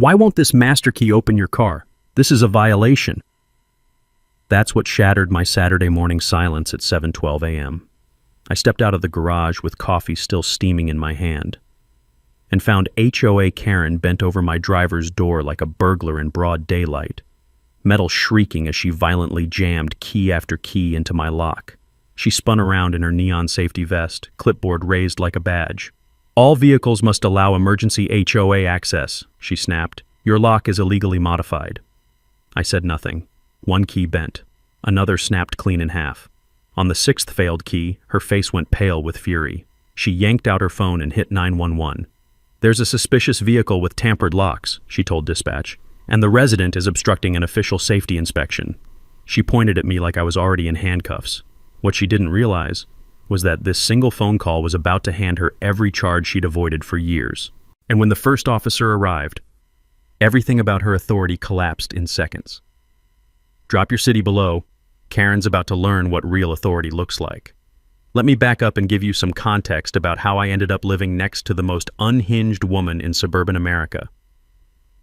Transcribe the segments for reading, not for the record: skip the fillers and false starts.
Why won't this master key open your car? This is a violation." That's what shattered my Saturday morning silence at 7:12 a.m. I stepped out of the garage with coffee still steaming in my hand and found HOA Karen bent over my driver's door like a burglar in broad daylight, metal shrieking as she violently jammed key after key into my lock. She spun around in her neon safety vest, clipboard raised like a badge. "All vehicles must allow emergency HOA access," she snapped. "Your lock is illegally modified." I said nothing. One key bent. Another snapped clean in half. On the sixth failed key, her face went pale with fury. She yanked out her phone and hit 911. "There's a suspicious vehicle with tampered locks," she told dispatch, "and the resident is obstructing an official safety inspection." She pointed at me like I was already in handcuffs. What she didn't realize was that this single phone call was about to hand her every charge she'd avoided for years. And when the first officer arrived, everything about her authority collapsed in seconds. Drop your city below. Karen's about to learn what real authority looks like. Let me back up and give you some context about how I ended up living next to the most unhinged woman in suburban America.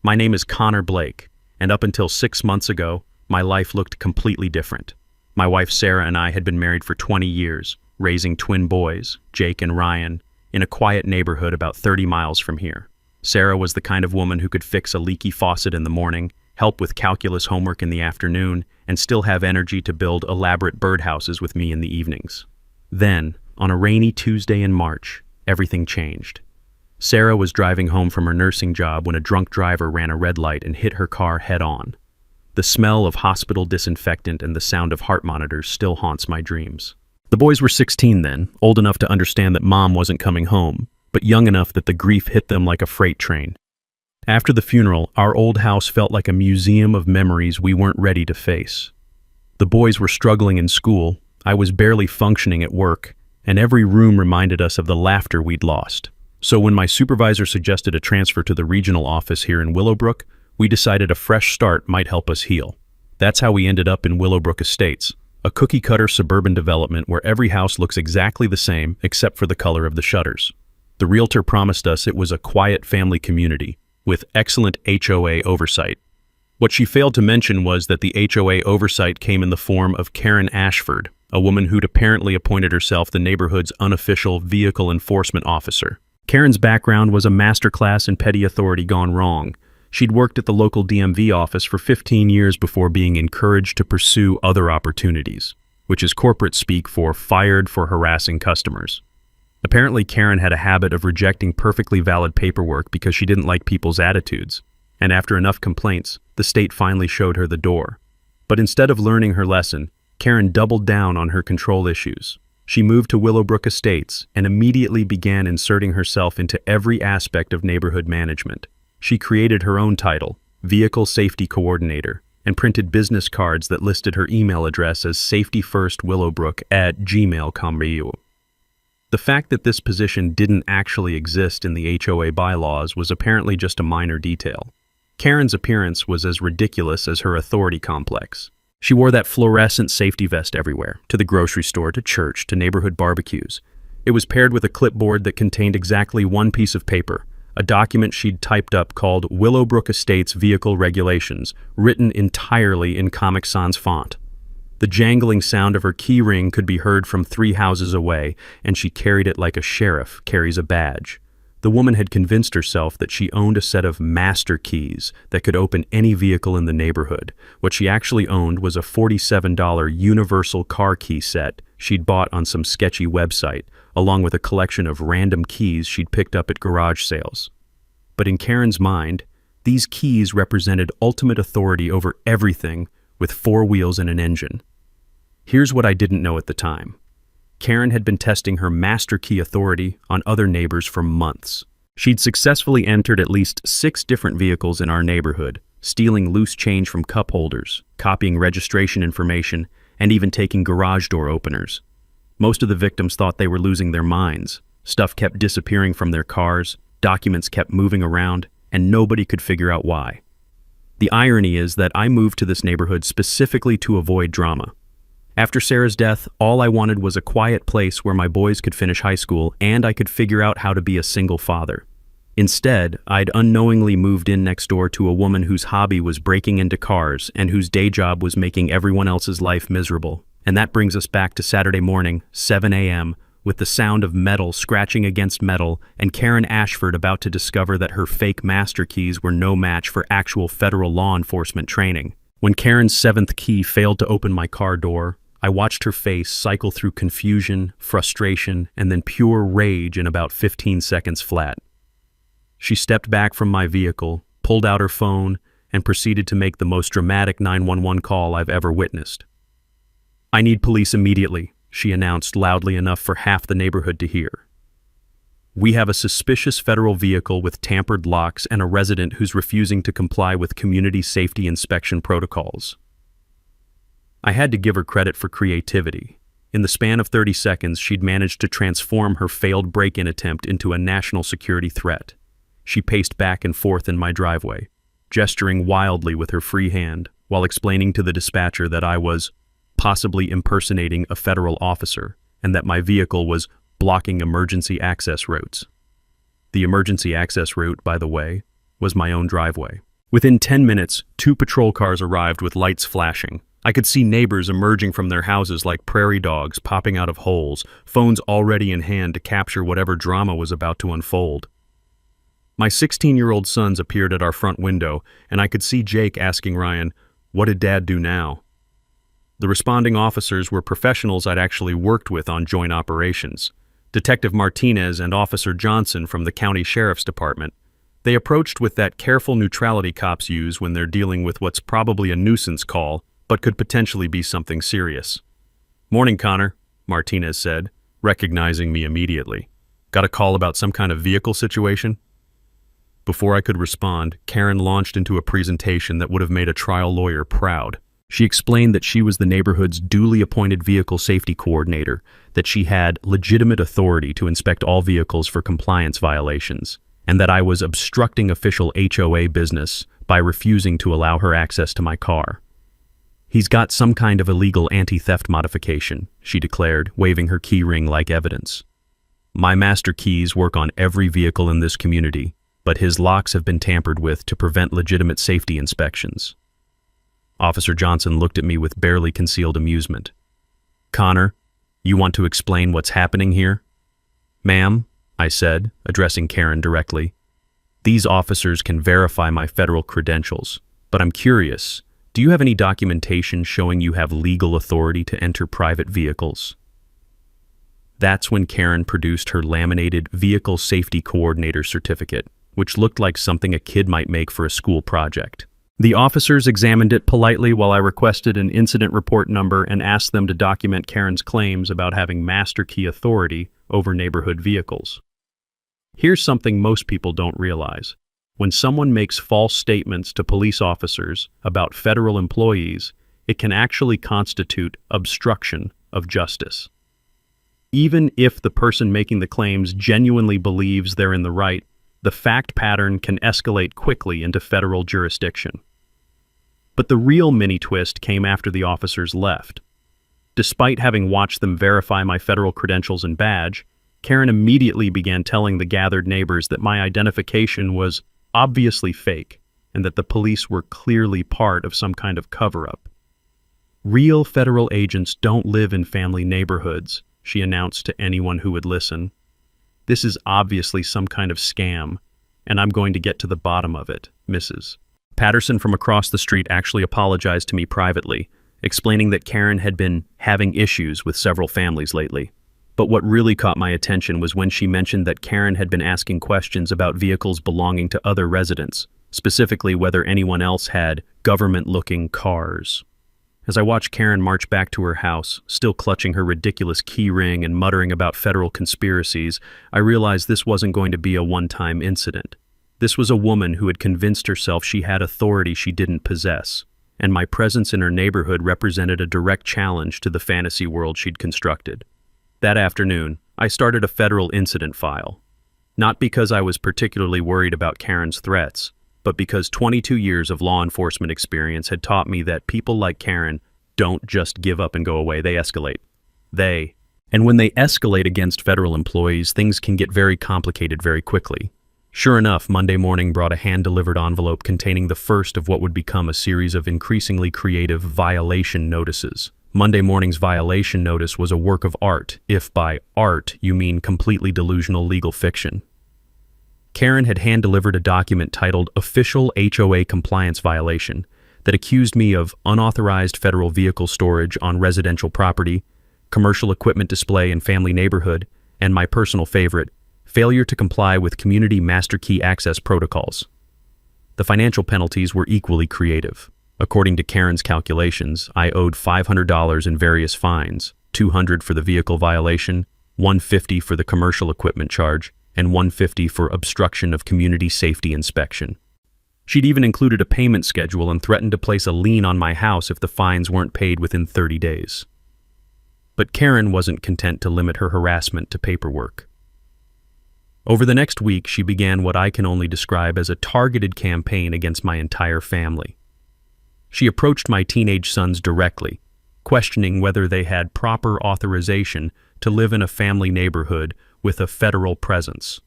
My name is Connor Blake, and up until 6 months ago, my life looked completely different. My wife Sarah and I had been married for 20 years, raising twin boys, Jake and Ryan, in a quiet neighborhood about 30 miles from here. Sarah was the kind of woman who could fix a leaky faucet in the morning, help with calculus homework in the afternoon, and still have energy to build elaborate birdhouses with me in the evenings. Then, on a rainy Tuesday in March, everything changed. Sarah was driving home from her nursing job when a drunk driver ran a red light and hit her car head-on. The smell of hospital disinfectant and the sound of heart monitors still haunts my dreams. The boys were 16 then, old enough to understand that mom wasn't coming home, but young enough that the grief hit them like a freight train. After the funeral, our old house felt like a museum of memories we weren't ready to face. The boys were struggling in school, I was barely functioning at work, and every room reminded us of the laughter we'd lost. So when my supervisor suggested a transfer to the regional office here in Willowbrook, we decided a fresh start might help us heal. That's how we ended up in Willowbrook Estates, a cookie-cutter suburban development where every house looks exactly the same except for the color of the shutters. The realtor promised us it was a quiet family community, with excellent HOA oversight. What she failed to mention was that the HOA oversight came in the form of Karen Ashford, a woman who'd apparently appointed herself the neighborhood's unofficial vehicle enforcement officer. Karen's background was a masterclass in petty authority gone wrong. She'd worked at the local DMV office for 15 years before being encouraged to pursue other opportunities, which is corporate speak for fired for harassing customers. Apparently, Karen had a habit of rejecting perfectly valid paperwork because she didn't like people's attitudes, and after enough complaints, the state finally showed her the door. But instead of learning her lesson, Karen doubled down on her control issues. She moved to Willowbrook Estates and immediately began inserting herself into every aspect of neighborhood management. She created her own title, Vehicle Safety Coordinator, and printed business cards that listed her email address as safetyfirstwillowbrook@gmail.com. The fact that this position didn't actually exist in the HOA bylaws was apparently just a minor detail. Karen's appearance was as ridiculous as her authority complex. She wore that fluorescent safety vest everywhere, to the grocery store, to church, to neighborhood barbecues. It was paired with a clipboard that contained exactly one piece of paper, a document she'd typed up called Willowbrook Estates Vehicle Regulations, written entirely in Comic Sans font. The jangling sound of her key ring could be heard from 3 houses away, and she carried it like a sheriff carries a badge. The woman had convinced herself that she owned a set of master keys that could open any vehicle in the neighborhood. What she actually owned was a $47 universal car key set she'd bought on some sketchy website, along with a collection of random keys she'd picked up at garage sales. But in Karen's mind, these keys represented ultimate authority over everything with 4 wheels and an engine. Here's what I didn't know at the time. Karen had been testing her master key authority on other neighbors for months. She'd successfully entered at least 6 different vehicles in our neighborhood, stealing loose change from cup holders, copying registration information, and even taking garage door openers. Most of the victims thought they were losing their minds. Stuff kept disappearing from their cars, documents kept moving around, and nobody could figure out why. The irony is that I moved to this neighborhood specifically to avoid drama. After Sarah's death, all I wanted was a quiet place where my boys could finish high school and I could figure out how to be a single father. Instead, I'd unknowingly moved in next door to a woman whose hobby was breaking into cars and whose day job was making everyone else's life miserable. And that brings us back to Saturday morning, 7 a.m., with the sound of metal scratching against metal and Karen Ashford about to discover that her fake master keys were no match for actual federal law enforcement training. When Karen's seventh key failed to open my car door, I watched her face cycle through confusion, frustration, and then pure rage in about 15 seconds flat. She stepped back from my vehicle, pulled out her phone, and proceeded to make the most dramatic 911 call I've ever witnessed. "I need police immediately," she announced loudly enough for half the neighborhood to hear. "We have a suspicious federal vehicle with tampered locks and a resident who's refusing to comply with community safety inspection protocols." I had to give her credit for creativity. In the span of 30 seconds, she'd managed to transform her failed break-in attempt into a national security threat. She paced back and forth in my driveway, gesturing wildly with her free hand, while explaining to the dispatcher that I was possibly impersonating a federal officer and that my vehicle was blocking emergency access routes. The emergency access route, by the way, was my own driveway. Within 10 minutes, 2 patrol cars arrived with lights flashing. I could see neighbors emerging from their houses like prairie dogs popping out of holes, phones already in hand to capture whatever drama was about to unfold. My 16-year-old sons appeared at our front window, and I could see Jake asking Ryan, "What did Dad do now?" The responding officers were professionals I'd actually worked with on joint operations. Detective Martinez and Officer Johnson from the County Sheriff's Department. They approached with that careful neutrality cops use when they're dealing with what's probably a nuisance call, but could potentially be something serious. "Morning, Connor," Martinez said, recognizing me immediately. "Got a call about some kind of vehicle situation?" Before I could respond, Karen launched into a presentation that would have made a trial lawyer proud. She explained that she was the neighborhood's duly appointed vehicle safety coordinator, that she had legitimate authority to inspect all vehicles for compliance violations, and that I was obstructing official HOA business by refusing to allow her access to my car. "He's got some kind of illegal anti-theft modification," she declared, waving her key ring like evidence. "My master keys work on every vehicle in this community, but his locks have been tampered with to prevent legitimate safety inspections." Officer Johnson looked at me with barely concealed amusement. "Connor, you want to explain what's happening here?" "Ma'am," I said, addressing Karen directly, "these officers can verify my federal credentials, but I'm curious, do you have any documentation showing you have legal authority to enter private vehicles?" That's when Karen produced her laminated Vehicle Safety Coordinator certificate, which looked like something a kid might make for a school project. The officers examined it politely while I requested an incident report number and asked them to document Karen's claims about having master key authority over neighborhood vehicles. Here's something most people don't realize. When someone makes false statements to police officers about federal employees, it can actually constitute obstruction of justice. Even if the person making the claims genuinely believes they're in the right, the fact pattern can escalate quickly into federal jurisdiction. But the real mini-twist came after the officers left. Despite having watched them verify my federal credentials and badge, Karen immediately began telling the gathered neighbors that my identification was obviously fake and that the police were clearly part of some kind of cover-up. "Real federal agents don't live in family neighborhoods," she announced to anyone who would listen. "This is obviously some kind of scam, and I'm going to get to the bottom of it, Mrs." Patterson from across the street actually apologized to me privately, explaining that Karen had been having issues with several families lately. But what really caught my attention was when she mentioned that Karen had been asking questions about vehicles belonging to other residents, specifically whether anyone else had government-looking cars. As I watched Karen march back to her house, still clutching her ridiculous key ring and muttering about federal conspiracies, I realized this wasn't going to be a one-time incident. This was a woman who had convinced herself she had authority she didn't possess, and my presence in her neighborhood represented a direct challenge to the fantasy world she'd constructed. That afternoon, I started a federal incident file. Not because I was particularly worried about Karen's threats, but because 22 years of law enforcement experience had taught me that people like Karen don't just give up and go away, they escalate. And when they escalate against federal employees, things can get very complicated very quickly. Sure enough, Monday morning brought a hand-delivered envelope containing the first of what would become a series of increasingly creative violation notices. Monday morning's violation notice was a work of art, if by art you mean completely delusional legal fiction. Karen had hand-delivered a document titled Official HOA Compliance Violation that accused me of unauthorized federal vehicle storage on residential property, commercial equipment display in family neighborhood, and my personal favorite, failure to comply with community master key access protocols. The financial penalties were equally creative. According to Karen's calculations, I owed $500 in various fines, $200 for the vehicle violation, $150 for the commercial equipment charge, and $150 for obstruction of community safety inspection. She'd even included a payment schedule and threatened to place a lien on my house if the fines weren't paid within 30 days. But Karen wasn't content to limit her harassment to paperwork. Over the next week, she began what I can only describe as a targeted campaign against my entire family. She approached my teenage sons directly, questioning whether they had proper authorization to live in a family neighborhood with a federal presence.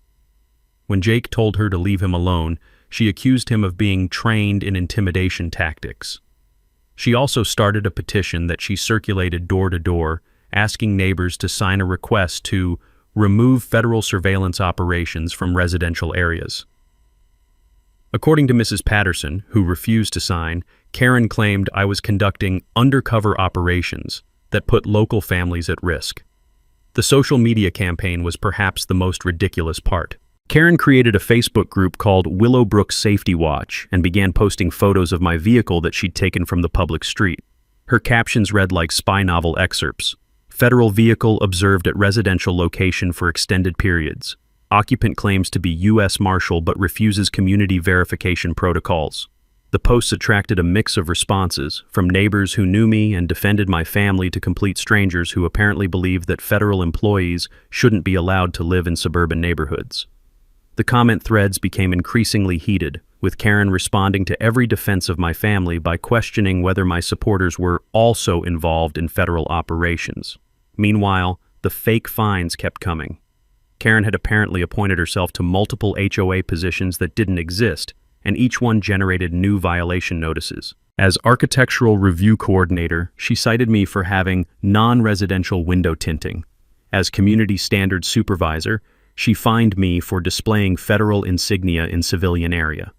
When Jake told her to leave him alone, she accused him of being trained in intimidation tactics. She also started a petition that she circulated door to door, asking neighbors to sign a request to remove federal surveillance operations from residential areas. According to Mrs. Patterson, who refused to sign, Karen claimed I was conducting undercover operations that put local families at risk. The social media campaign was perhaps the most ridiculous part. Karen created a Facebook group called Willowbrook Safety Watch and began posting photos of my vehicle that she'd taken from the public street. Her captions read like spy novel excerpts. Federal vehicle observed at residential location for extended periods. Occupant claims to be U.S. Marshal but refuses community verification protocols. The posts attracted a mix of responses, from neighbors who knew me and defended my family to complete strangers who apparently believed that federal employees shouldn't be allowed to live in suburban neighborhoods. The comment threads became increasingly heated, with Karen responding to every defense of my family by questioning whether my supporters were also involved in federal operations. Meanwhile, the fake fines kept coming. Karen had apparently appointed herself to multiple HOA positions that didn't exist, and each one generated new violation notices. As architectural review coordinator, she cited me for having non-residential window tinting. As community standards supervisor, she fined me for displaying federal insignia in civilian area.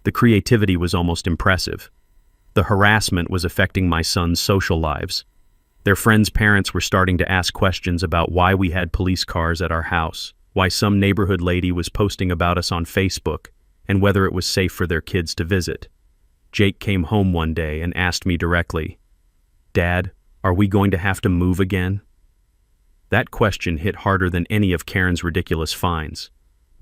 The creativity was almost impressive. The harassment was affecting my sons' social lives. Their friends' parents were starting to ask questions about why we had police cars at our house, why some neighborhood lady was posting about us on Facebook, and whether it was safe for their kids to visit. Jake came home one day and asked me directly, "Dad, are we going to have to move again?" That question hit harder than any of Karen's ridiculous fines.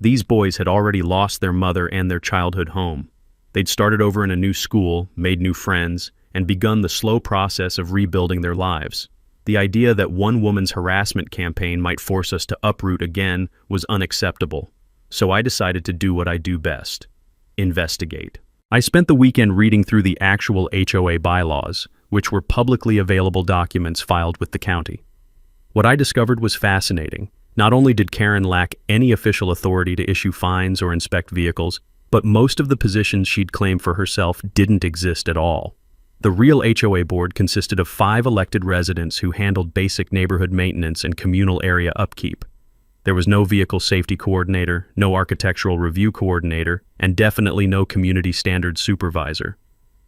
These boys had already lost their mother and their childhood home. They'd started over in a new school, made new friends, and begun the slow process of rebuilding their lives. The idea that one woman's harassment campaign might force us to uproot again was unacceptable. So I decided to do what I do best: investigate. I spent the weekend reading through the actual HOA bylaws, which were publicly available documents filed with the county. What I discovered was fascinating. Not only did Karen lack any official authority to issue fines or inspect vehicles, but most of the positions she'd claimed for herself didn't exist at all. The real HOA board consisted of 5 elected residents who handled basic neighborhood maintenance and communal area upkeep. There was no vehicle safety coordinator, no architectural review coordinator, and definitely no community standards supervisor.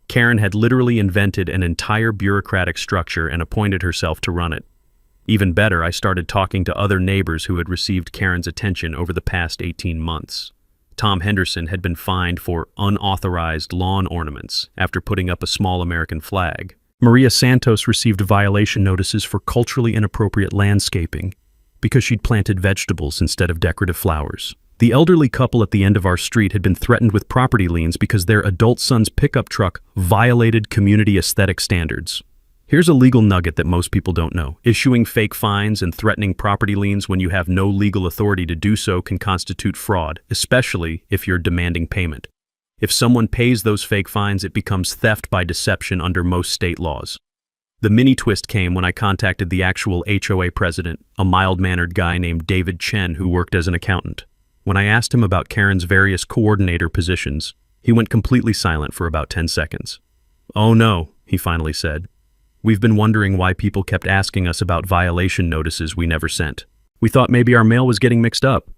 Karen had literally invented an entire bureaucratic structure and appointed herself to run it. Even better, I started talking to other neighbors who had received Karen's attention over the past 18 months. Tom Henderson had been fined for unauthorized lawn ornaments after putting up a small American flag. Maria Santos received violation notices for culturally inappropriate landscaping because she'd planted vegetables instead of decorative flowers. The elderly couple at the end of our street had been threatened with property liens because their adult son's pickup truck violated community aesthetic standards. Here's a legal nugget that most people don't know. Issuing fake fines and threatening property liens when you have no legal authority to do so can constitute fraud, especially if you're demanding payment. If someone pays those fake fines, it becomes theft by deception under most state laws. The mini twist came when I contacted the actual HOA president, a mild-mannered guy named David Chen who worked as an accountant. When I asked him about Karen's various coordinator positions, he went completely silent for about 10 seconds. "Oh no," he finally said. "We've been wondering why people kept asking us about violation notices we never sent. We thought maybe our mail was getting mixed up."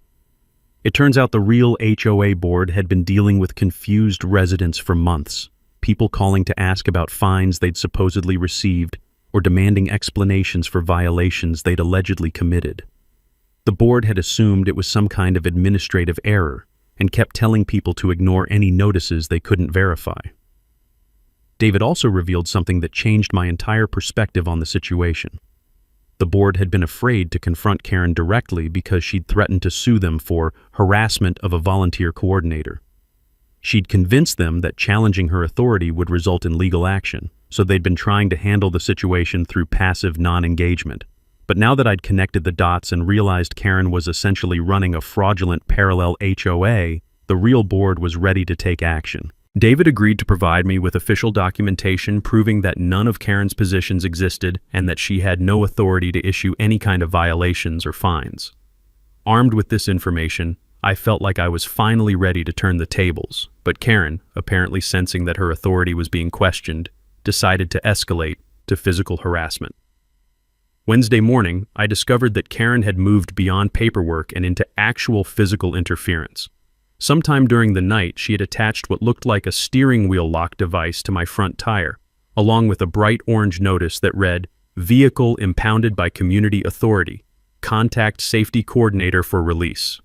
It turns out the real HOA board had been dealing with confused residents for months, people calling to ask about fines they'd supposedly received or demanding explanations for violations they'd allegedly committed. The board had assumed it was some kind of administrative error and kept telling people to ignore any notices they couldn't verify. David also revealed something that changed my entire perspective on the situation. The board had been afraid to confront Karen directly because she'd threatened to sue them for harassment of a volunteer coordinator. She'd convinced them that challenging her authority would result in legal action, so they'd been trying to handle the situation through passive non-engagement. But now that I'd connected the dots and realized Karen was essentially running a fraudulent parallel HOA, the real board was ready to take action. David agreed to provide me with official documentation proving that none of Karen's positions existed and that she had no authority to issue any kind of violations or fines. Armed with this information, I felt like I was finally ready to turn the tables, but Karen, apparently sensing that her authority was being questioned, decided to escalate to physical harassment. Wednesday morning, I discovered that Karen had moved beyond paperwork and into actual physical interference. Sometime during the night, she had attached what looked like a steering wheel lock device to my front tire, along with a bright orange notice that read, "Vehicle impounded by Community Authority. Contact Safety Coordinator for release."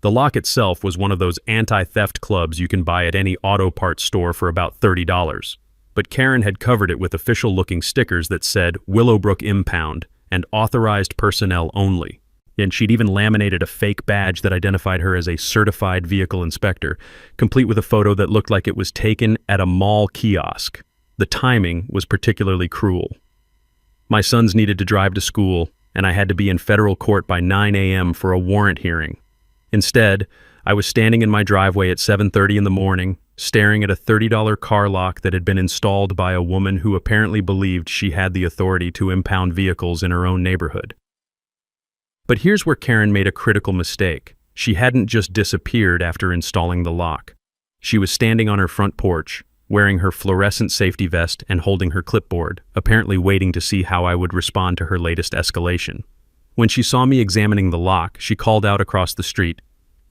The lock itself was one of those anti-theft clubs you can buy at any auto parts store for about $30, but Karen had covered it with official-looking stickers that said Willowbrook Impound and Authorized Personnel Only. And she'd even laminated a fake badge that identified her as a certified vehicle inspector, complete with a photo that looked like it was taken at a mall kiosk. The timing was particularly cruel. My sons needed to drive to school, and I had to be in federal court by 9 a.m. for a warrant hearing. Instead, I was standing in my driveway at 7:30 in the morning, staring at a $30 car lock that had been installed by a woman who apparently believed she had the authority to impound vehicles in her own neighborhood. But here's where Karen made a critical mistake. She hadn't just disappeared after installing the lock. She was standing on her front porch, wearing her fluorescent safety vest and holding her clipboard, apparently waiting to see how I would respond to her latest escalation. When she saw me examining the lock, she called out across the street,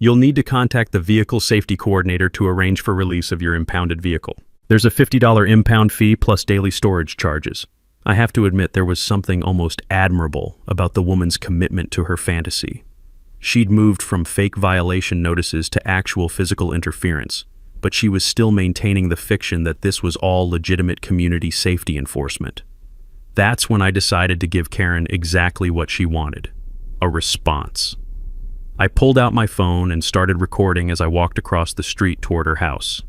"You'll need to contact the vehicle safety coordinator to arrange for release of your impounded vehicle. There's a $50 impound fee plus daily storage charges." I have to admit there was something almost admirable about the woman's commitment to her fantasy. She'd moved from fake violation notices to actual physical interference, but she was still maintaining the fiction that this was all legitimate community safety enforcement. That's when I decided to give Karen exactly what she wanted: a response. I pulled out my phone and started recording as I walked across the street toward her house.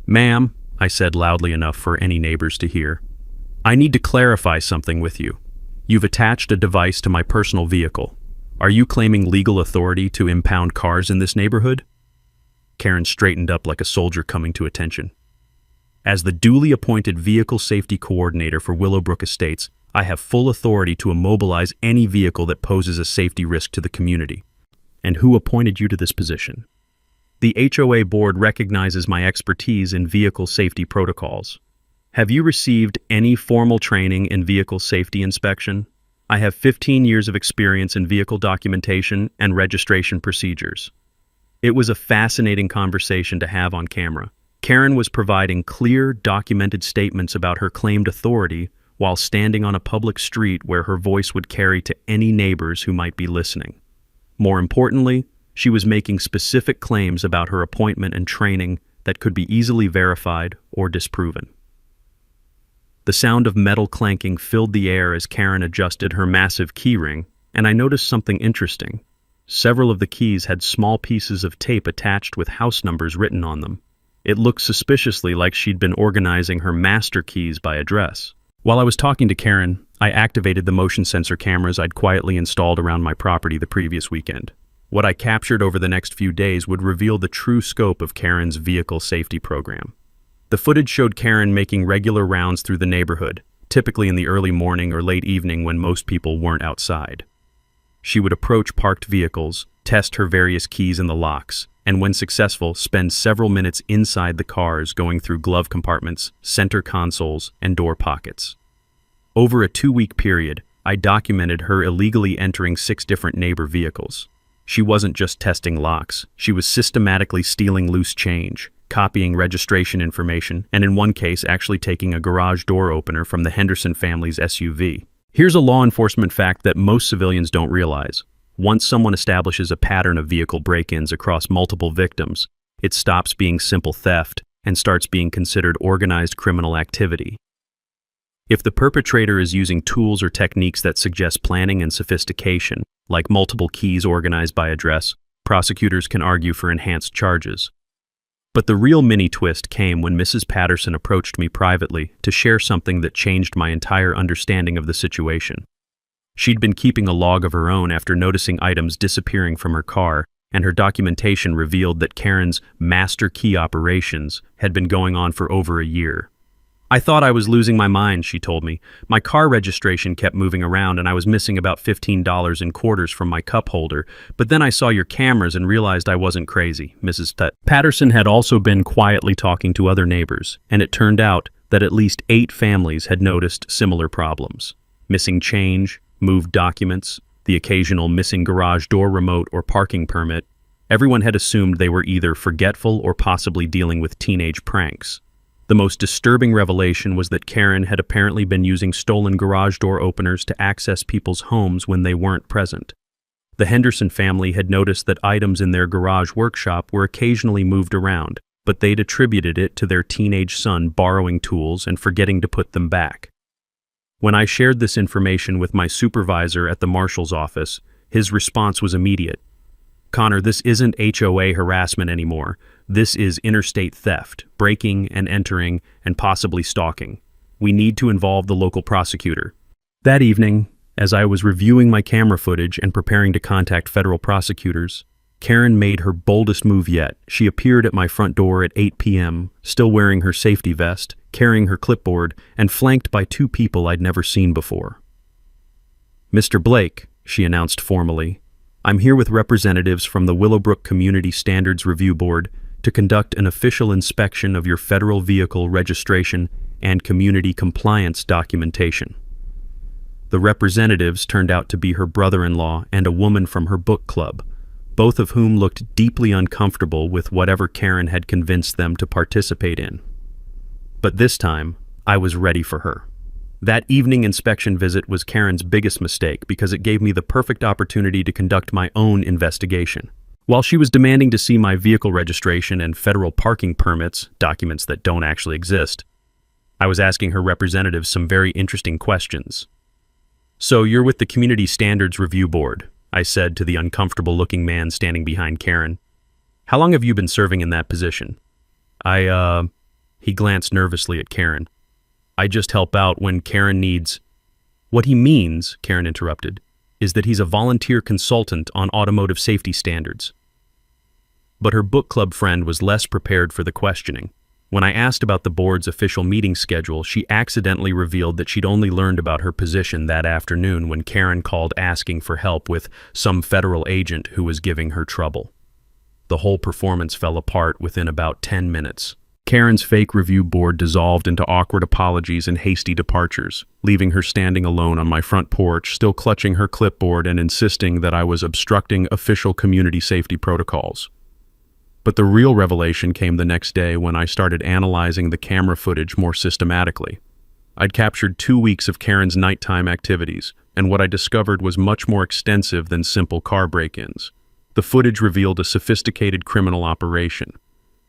"Ma'am," I said loudly enough for any neighbors to hear, "I need to clarify something with you. You've attached a device to my personal vehicle. Are you claiming legal authority to impound cars in this neighborhood?" Karen straightened up like a soldier coming to attention. "As the duly appointed vehicle safety coordinator for Willowbrook Estates, I have full authority to immobilize any vehicle that poses a safety risk to the community." "And who appointed you to this position?" "The HOA board recognizes my expertise in vehicle safety protocols." "Have you received any formal training in vehicle safety inspection?" "I have 15 years of experience in vehicle documentation and registration procedures." It was a fascinating conversation to have on camera. Karen was providing clear, documented statements about her claimed authority while standing on a public street where her voice would carry to any neighbors who might be listening. More importantly, she was making specific claims about her appointment and training that could be easily verified or disproven. The sound of metal clanking filled the air as Karen adjusted her massive keyring, and I noticed something interesting. Several of the keys had small pieces of tape attached with house numbers written on them. It looked suspiciously like she'd been organizing her master keys by address. While I was talking to Karen, I activated the motion sensor cameras I'd quietly installed around my property the previous weekend. What I captured over the next few days would reveal the true scope of Karen's vehicle safety program. The footage showed Karen making regular rounds through the neighborhood, typically in the early morning or late evening when most people weren't outside. She would approach parked vehicles, test her various keys in the locks, and when successful, spend several minutes inside the cars going through glove compartments, center consoles, and door pockets. Over a 2-week period, I documented her illegally entering 6 different neighbor vehicles. She wasn't just testing locks, she was systematically stealing loose change, copying registration information, and in one case actually taking a garage door opener from the Henderson family's SUV. Here's a law enforcement fact that most civilians don't realize. Once someone establishes a pattern of vehicle break-ins across multiple victims, it stops being simple theft and starts being considered organized criminal activity. If the perpetrator is using tools or techniques that suggest planning and sophistication, like multiple keys organized by address, prosecutors can argue for enhanced charges. But the real mini-twist came when Mrs. Patterson approached me privately to share something that changed my entire understanding of the situation. She'd been keeping a log of her own after noticing items disappearing from her car, and her documentation revealed that Karen's master key operations had been going on for over a year. "I thought I was losing my mind," she told me. "My car registration kept moving around and I was missing about $15 in quarters from my cup holder, but then I saw your cameras and realized I wasn't crazy." Mrs. Patterson had also been quietly talking to other neighbors, and it turned out that at least 8 families had noticed similar problems. Missing change, moved documents, the occasional missing garage door remote or parking permit. Everyone had assumed they were either forgetful or possibly dealing with teenage pranks. The most disturbing revelation was that Karen had apparently been using stolen garage door openers to access people's homes when they weren't present. The Henderson family had noticed that items in their garage workshop were occasionally moved around, but they'd attributed it to their teenage son borrowing tools and forgetting to put them back. When I shared this information with my supervisor at the Marshal's office, his response was immediate. "Connor, this isn't HOA harassment anymore. This is interstate theft, breaking and entering, and possibly stalking. We need to involve the local prosecutor." That evening, as I was reviewing my camera footage and preparing to contact federal prosecutors, Karen made her boldest move yet. She appeared at my front door at 8 p.m., still wearing her safety vest, carrying her clipboard, and flanked by 2 people I'd never seen before. "Mr. Blake," she announced formally, "I'm here with representatives from the Willowbrook Community Standards Review Board to conduct an official inspection of your federal vehicle registration and community compliance documentation." The representatives turned out to be her brother-in-law and a woman from her book club, both of whom looked deeply uncomfortable with whatever Karen had convinced them to participate in. But this time, I was ready for her. That evening inspection visit was Karen's biggest mistake because it gave me the perfect opportunity to conduct my own investigation. While she was demanding to see my vehicle registration and federal parking permits, documents that don't actually exist, I was asking her representatives some very interesting questions. "So you're with the Community Standards Review Board," I said to the uncomfortable-looking man standing behind Karen. "How long have you been serving in that position?" He glanced nervously at Karen. "I just help out when Karen needs—" "What he means," Karen interrupted, "is that he's a volunteer consultant on automotive safety standards." But her book club friend was less prepared for the questioning. When I asked about the board's official meeting schedule, she accidentally revealed that she'd only learned about her position that afternoon when Karen called asking for help with some federal agent who was giving her trouble. The whole performance fell apart within about 10 minutes. Karen's fake review board dissolved into awkward apologies and hasty departures, leaving her standing alone on my front porch, still clutching her clipboard and insisting that I was obstructing official community safety protocols. But the real revelation came the next day when I started analyzing the camera footage more systematically. I'd captured 2 weeks of Karen's nighttime activities, and what I discovered was much more extensive than simple car break-ins. The footage revealed a sophisticated criminal operation.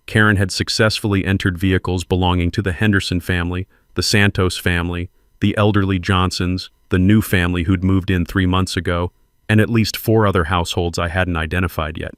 Karen had successfully entered vehicles belonging to the Henderson family, the Santos family, the elderly Johnsons, the new family who'd moved in 3 months ago, and at least 4 other households I hadn't identified yet.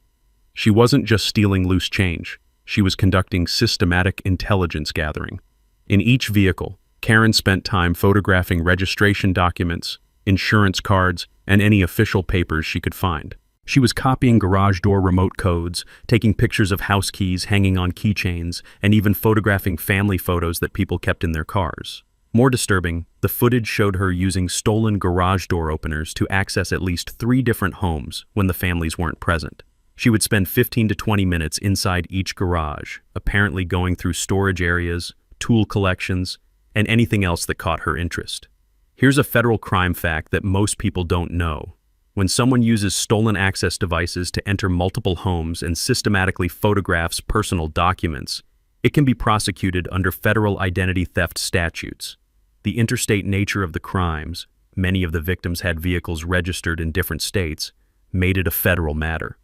She wasn't just stealing loose change. She was conducting systematic intelligence gathering. In each vehicle, Karen spent time photographing registration documents, insurance cards, and any official papers she could find. She was copying garage door remote codes, taking pictures of house keys hanging on keychains, and even photographing family photos that people kept in their cars. More disturbing, the footage showed her using stolen garage door openers to access at least 3 different homes when the families weren't present. She would spend 15 to 20 minutes inside each garage, apparently going through storage areas, tool collections, and anything else that caught her interest. Here's a federal crime fact that most people don't know. When someone uses stolen access devices to enter multiple homes and systematically photographs personal documents, it can be prosecuted under federal identity theft statutes. The interstate nature of the crimes, many of the victims had vehicles registered in different states, made it a federal matter.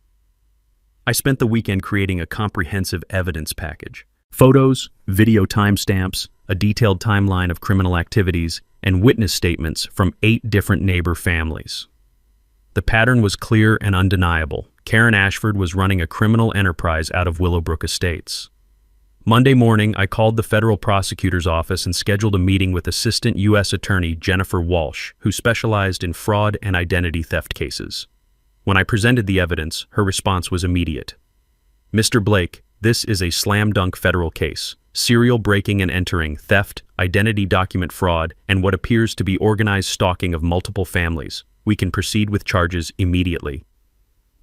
I spent the weekend creating a comprehensive evidence package. Photos, video timestamps, a detailed timeline of criminal activities, and witness statements from 8 different neighbor families. The pattern was clear and undeniable. Karen Ashford was running a criminal enterprise out of Willowbrook Estates. Monday morning, I called the federal prosecutor's office and scheduled a meeting with Assistant U.S. Attorney Jennifer Walsh, who specialized in fraud and identity theft cases. When I presented the evidence, her response was immediate. "Mr. Blake, this is a slam-dunk federal case. Serial breaking and entering, theft, identity document fraud, and what appears to be organized stalking of multiple families. We can proceed with charges immediately."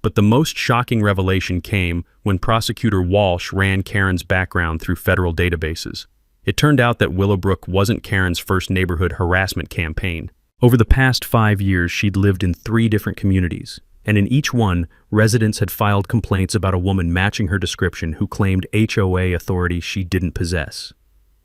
But the most shocking revelation came when Prosecutor Walsh ran Karen's background through federal databases. It turned out that Willowbrook wasn't Karen's first neighborhood harassment campaign. Over the past 5 years, she'd lived in 3 different communities, and in each one, residents had filed complaints about a woman matching her description who claimed HOA authority she didn't possess.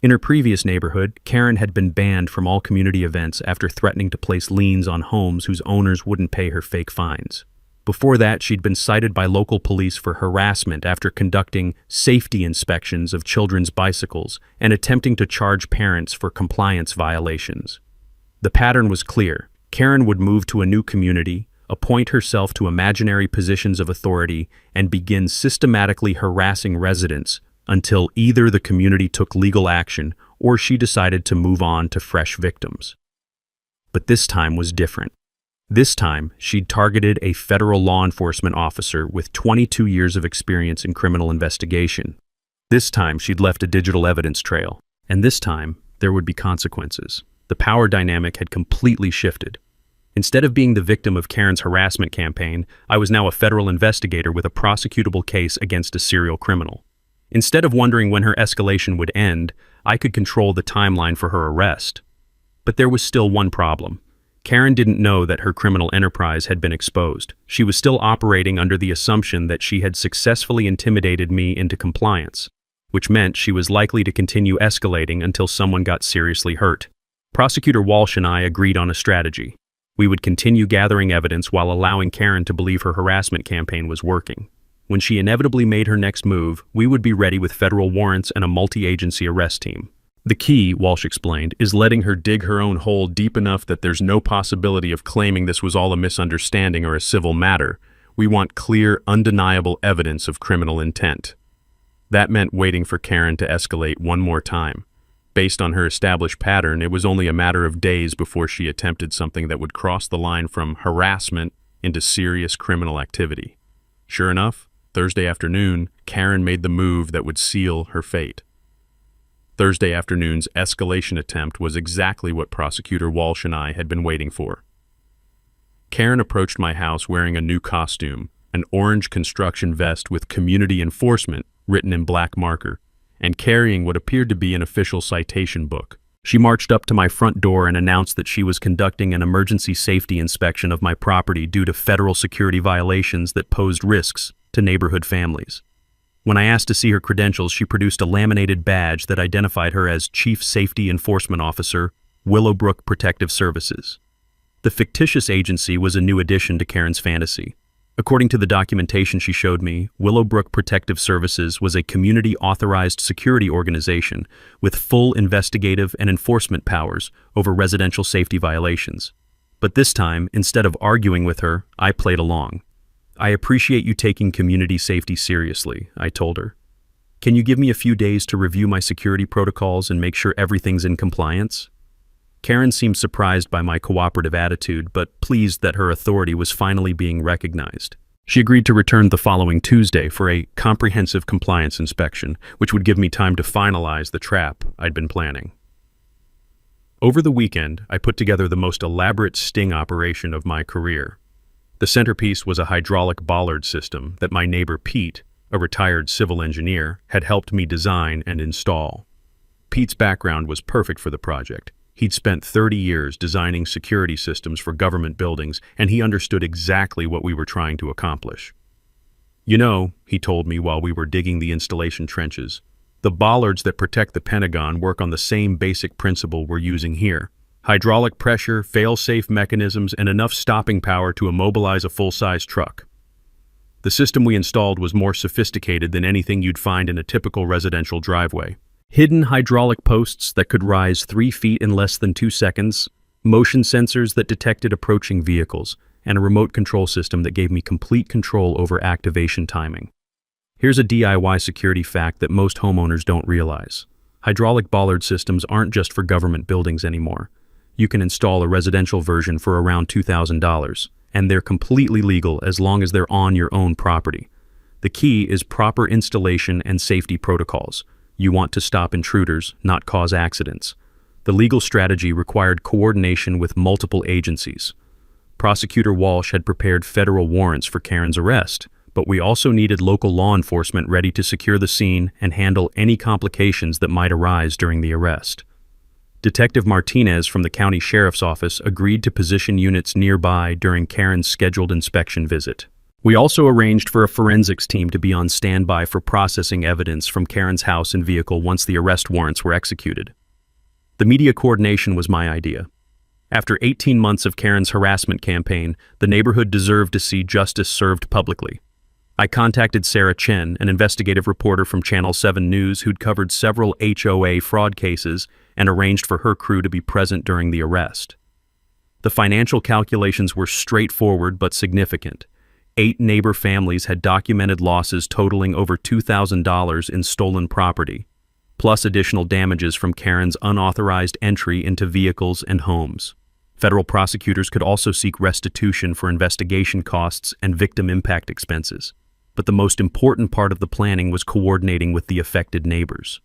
In her previous neighborhood, Karen had been banned from all community events after threatening to place liens on homes whose owners wouldn't pay her fake fines. Before that, she'd been cited by local police for harassment after conducting safety inspections of children's bicycles and attempting to charge parents for compliance violations. The pattern was clear. Karen would move to a new community, appoint herself to imaginary positions of authority, and begin systematically harassing residents until either the community took legal action or she decided to move on to fresh victims. But this time was different. This time, she'd targeted a federal law enforcement officer with 22 years of experience in criminal investigation. This time, she'd left a digital evidence trail. And this time, there would be consequences. The power dynamic had completely shifted. Instead of being the victim of Karen's harassment campaign, I was now a federal investigator with a prosecutable case against a serial criminal. Instead of wondering when her escalation would end, I could control the timeline for her arrest. But there was still one problem. Karen didn't know that her criminal enterprise had been exposed. She was still operating under the assumption that she had successfully intimidated me into compliance, which meant she was likely to continue escalating until someone got seriously hurt. Prosecutor Walsh and I agreed on a strategy. We would continue gathering evidence while allowing Karen to believe her harassment campaign was working. When she inevitably made her next move, we would be ready with federal warrants and a multi-agency arrest team. The key, Walsh explained, is letting her dig her own hole deep enough that there's no possibility of claiming this was all a misunderstanding or a civil matter. We want clear, undeniable evidence of criminal intent. That meant waiting for Karen to escalate one more time. Based on her established pattern, it was only a matter of days before she attempted something that would cross the line from harassment into serious criminal activity. Sure enough, Thursday afternoon, Karen made the move that would seal her fate. Thursday afternoon's escalation attempt was exactly what Prosecutor Walsh and I had been waiting for. Karen approached my house wearing a new costume, an orange construction vest with community enforcement written in black marker, and carrying what appeared to be an official citation book. She marched up to my front door and announced that she was conducting an emergency safety inspection of my property due to federal security violations that posed risks to neighborhood families. When I asked to see her credentials, she produced a laminated badge that identified her as Chief Safety Enforcement Officer, Willowbrook Protective Services. The fictitious agency was a new addition to Karen's fantasy. According to the documentation she showed me, Willowbrook Protective Services was a community-authorized security organization with full investigative and enforcement powers over residential safety violations. But this time, instead of arguing with her, I played along. "I appreciate you taking community safety seriously," I told her. "Can you give me a few days to review my security protocols and make sure everything's in compliance?" Karen seemed surprised by my cooperative attitude, but pleased that her authority was finally being recognized. She agreed to return the following Tuesday for a comprehensive compliance inspection, which would give me time to finalize the trap I'd been planning. Over the weekend, I put together the most elaborate sting operation of my career. The centerpiece was a hydraulic bollard system that my neighbor Pete, a retired civil engineer, had helped me design and install. Pete's background was perfect for the project. He'd spent 30 years designing security systems for government buildings, and he understood exactly what we were trying to accomplish. "You know," he told me while we were digging the installation trenches, "the bollards that protect the Pentagon work on the same basic principle we're using here. Hydraulic pressure, fail-safe mechanisms, and enough stopping power to immobilize a full-size truck." The system we installed was more sophisticated than anything you'd find in a typical residential driveway. Hidden hydraulic posts that could rise 3 feet in less than 2 seconds, motion sensors that detected approaching vehicles, and a remote control system that gave me complete control over activation timing. Here's a DIY security fact that most homeowners don't realize. Hydraulic bollard systems aren't just for government buildings anymore. You can install a residential version for around $2,000, and they're completely legal as long as they're on your own property. The key is proper installation and safety protocols. You want to stop intruders, not cause accidents. The legal strategy required coordination with multiple agencies. Prosecutor Walsh had prepared federal warrants for Karen's arrest, but we also needed local law enforcement ready to secure the scene and handle any complications that might arise during the arrest. Detective Martinez from the county sheriff's office agreed to position units nearby during Karen's scheduled inspection visit. We also arranged for a forensics team to be on standby for processing evidence from Karen's house and vehicle once the arrest warrants were executed. The media coordination was my idea. After 18 months of Karen's harassment campaign, the neighborhood deserved to see justice served publicly. I contacted Sarah Chen, an investigative reporter from Channel 7 News who'd covered several HOA fraud cases, and arranged for her crew to be present during the arrest. The financial calculations were straightforward but significant. 8 neighbor families had documented losses totaling over $2,000 in stolen property, plus additional damages from Karen's unauthorized entry into vehicles and homes. Federal prosecutors could also seek restitution for investigation costs and victim impact expenses. But the most important part of the planning was coordinating with the affected neighbors.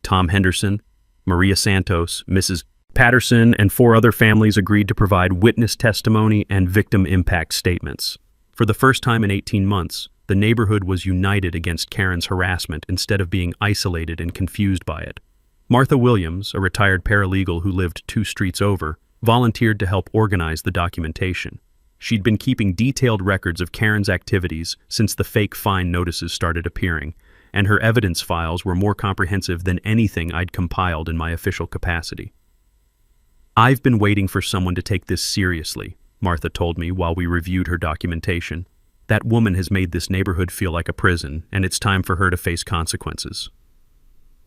Tom Henderson, Maria Santos, Mrs. Patterson, and 4 other families agreed to provide witness testimony and victim impact statements. For the first time in 18 months, the neighborhood was united against Karen's harassment instead of being isolated and confused by it. Martha Williams, a retired paralegal who lived 2 streets over, volunteered to help organize the documentation. She'd been keeping detailed records of Karen's activities since the fake fine notices started appearing, and her evidence files were more comprehensive than anything I'd compiled in my official capacity. "I've been waiting for someone to take this seriously," Martha told me while we reviewed her documentation. "That woman has made this neighborhood feel like a prison, and it's time for her to face consequences."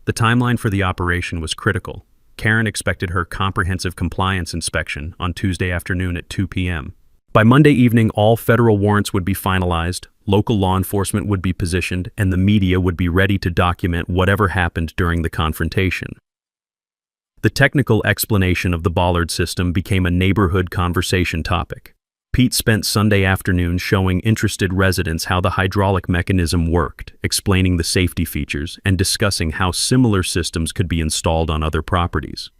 The timeline for the operation was critical. Karen expected her comprehensive compliance inspection on Tuesday afternoon at 2 p.m. By Monday evening, all federal warrants would be finalized, local law enforcement would be positioned, and the media would be ready to document whatever happened during the confrontation. The technical explanation of the bollard system became a neighborhood conversation topic. Pete spent Sunday afternoon showing interested residents how the hydraulic mechanism worked, explaining the safety features, and discussing how similar systems could be installed on other properties.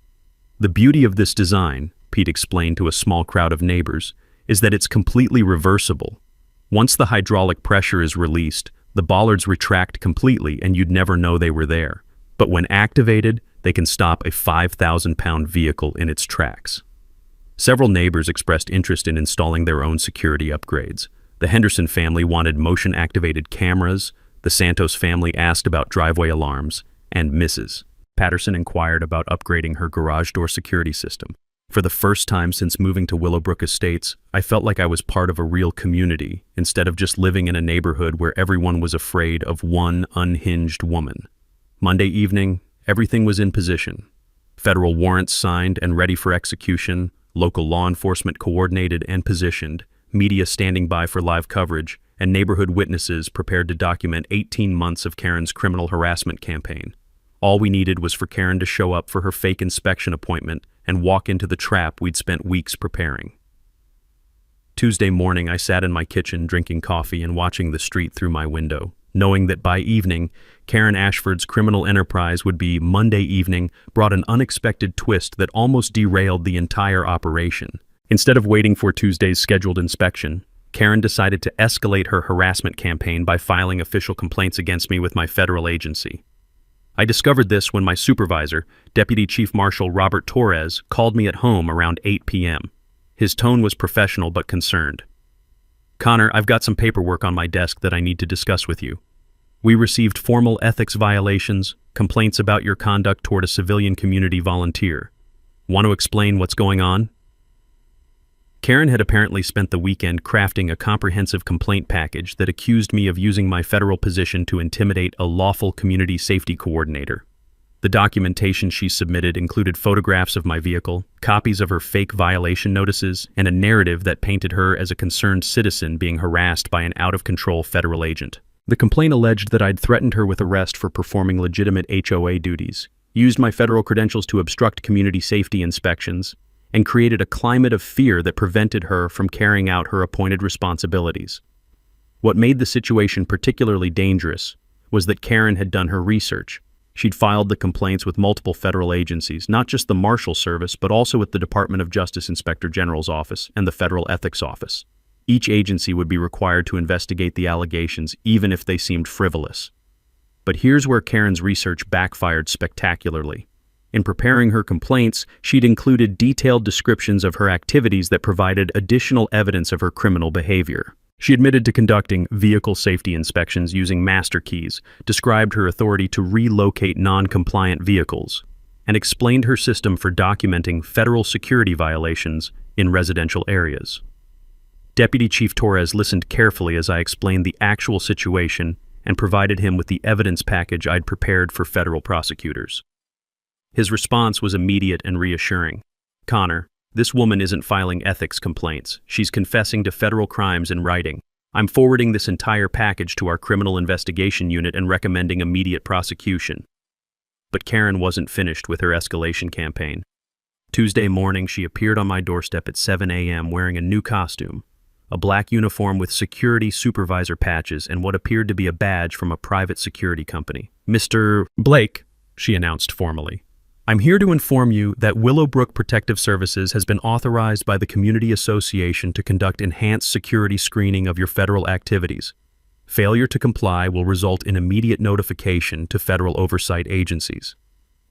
"The beauty of this design," Pete explained to a small crowd of neighbors, "is that it's completely reversible. Once the hydraulic pressure is released, the bollards retract completely and you'd never know they were there. But when activated, they can stop a 5,000-pound vehicle in its tracks." Several neighbors expressed interest in installing their own security upgrades. The Henderson family wanted motion-activated cameras, the Santos family asked about driveway alarms, and Mrs. Patterson inquired about upgrading her garage door security system. For the first time since moving to Willowbrook Estates, I felt like I was part of a real community, instead of just living in a neighborhood where everyone was afraid of one unhinged woman. Monday evening, everything was in position. Federal warrants signed and ready for execution, local law enforcement coordinated and positioned, media standing by for live coverage, and neighborhood witnesses prepared to document 18 months of Karen's criminal harassment campaign. All we needed was for Karen to show up for her fake inspection appointment and walk into the trap we'd spent weeks preparing. Tuesday morning, I sat in my kitchen drinking coffee and watching the street through my window. knowing that by evening, Karen Ashford's criminal enterprise would be Monday evening, brought an unexpected twist that almost derailed the entire operation. Instead of waiting for Tuesday's scheduled inspection, Karen decided to escalate her harassment campaign by filing official complaints against me with my federal agency. I discovered this when my supervisor, Deputy Chief Marshal Robert Torres, called me at home around 8 p.m. His tone was professional but concerned. "Connor, I've got some paperwork on my desk that I need to discuss with you. We received formal ethics violations, complaints about your conduct toward a civilian community volunteer. Want to explain what's going on?" Karen had apparently spent the weekend crafting a comprehensive complaint package that accused me of using my federal position to intimidate a lawful community safety coordinator. The documentation she submitted included photographs of my vehicle, copies of her fake violation notices, and a narrative that painted her as a concerned citizen being harassed by an out-of-control federal agent. The complaint alleged that I'd threatened her with arrest for performing legitimate HOA duties, used my federal credentials to obstruct community safety inspections, and created a climate of fear that prevented her from carrying out her appointed responsibilities. What made the situation particularly dangerous was that Karen had done her research. She'd filed the complaints with multiple federal agencies, not just the Marshal Service, but also with the Department of Justice Inspector General's Office and the Federal Ethics Office. Each agency would be required to investigate the allegations, even if they seemed frivolous. But here's where Karen's research backfired spectacularly. In preparing her complaints, she'd included detailed descriptions of her activities that provided additional evidence of her criminal behavior. She admitted to conducting vehicle safety inspections using master keys, described her authority to relocate non-compliant vehicles, and explained her system for documenting federal security violations in residential areas. Deputy Chief Torres listened carefully as I explained the actual situation and provided him with the evidence package I'd prepared for federal prosecutors. His response was immediate and reassuring. "Connor, this woman isn't filing ethics complaints. She's confessing to federal crimes in writing. I'm forwarding this entire package to our criminal investigation unit and recommending immediate prosecution." But Karen wasn't finished with her escalation campaign. Tuesday morning, she appeared on my doorstep at 7 a.m. wearing a new costume, a black uniform with security supervisor patches and what appeared to be a badge from a private security company. "Mr. Blake," she announced formally, "I'm here to inform you that Willowbrook Protective Services has been authorized by the Community Association to conduct enhanced security screening of your federal activities. Failure to comply will result in immediate notification to federal oversight agencies."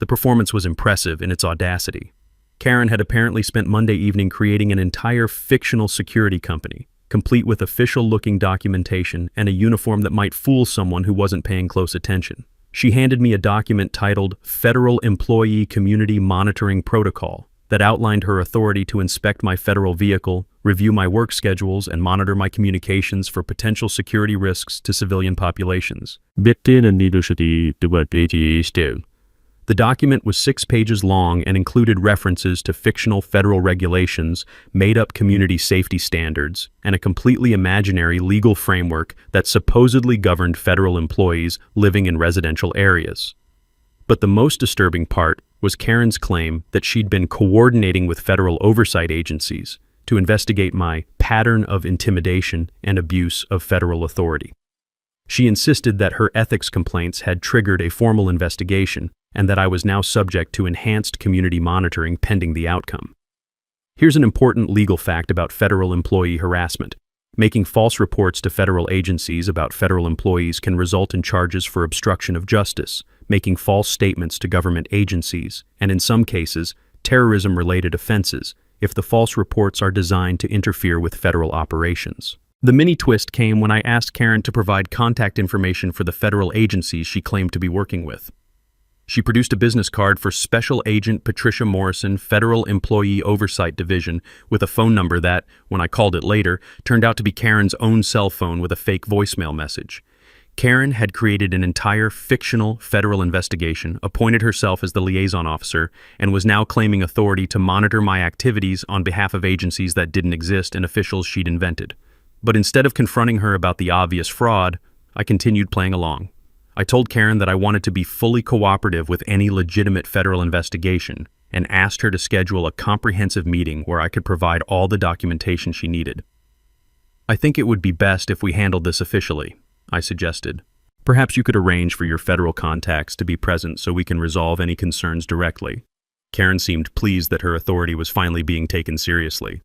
The performance was impressive in its audacity. Karen had apparently spent Monday evening creating an entire fictional security company, complete with official-looking documentation and a uniform that might fool someone who wasn't paying close attention. She handed me a document titled Federal Employee Community Monitoring Protocol that outlined her authority to inspect my federal vehicle, review my work schedules, and monitor my communications for potential security risks to civilian populations. The document was 6 pages long and included references to fictional federal regulations, made-up community safety standards, and a completely imaginary legal framework that supposedly governed federal employees living in residential areas. But the most disturbing part was Karen's claim that she'd been coordinating with federal oversight agencies to investigate my pattern of intimidation and abuse of federal authority. She insisted that her ethics complaints had triggered a formal investigation and that I was now subject to enhanced community monitoring pending the outcome. Here's an important legal fact about federal employee harassment. Making false reports to federal agencies about federal employees can result in charges for obstruction of justice, making false statements to government agencies, and in some cases, terrorism-related offenses, if the false reports are designed to interfere with federal operations. The mini twist came when I asked Karen to provide contact information for the federal agencies she claimed to be working with. She produced a business card for Special Agent Patricia Morrison, Federal Employee Oversight Division, with a phone number that, when I called it later, turned out to be Karen's own cell phone with a fake voicemail message. Karen had created an entire fictional federal investigation, appointed herself as the liaison officer, and was now claiming authority to monitor my activities on behalf of agencies that didn't exist and officials she'd invented. But instead of confronting her about the obvious fraud, I continued playing along. I told Karen that I wanted to be fully cooperative with any legitimate federal investigation and asked her to schedule a comprehensive meeting where I could provide all the documentation she needed. "I think it would be best if we handled this officially," I suggested. Perhaps you could arrange for your federal contacts to be present so we can resolve any concerns directly. Karen seemed pleased that her authority was finally being taken seriously.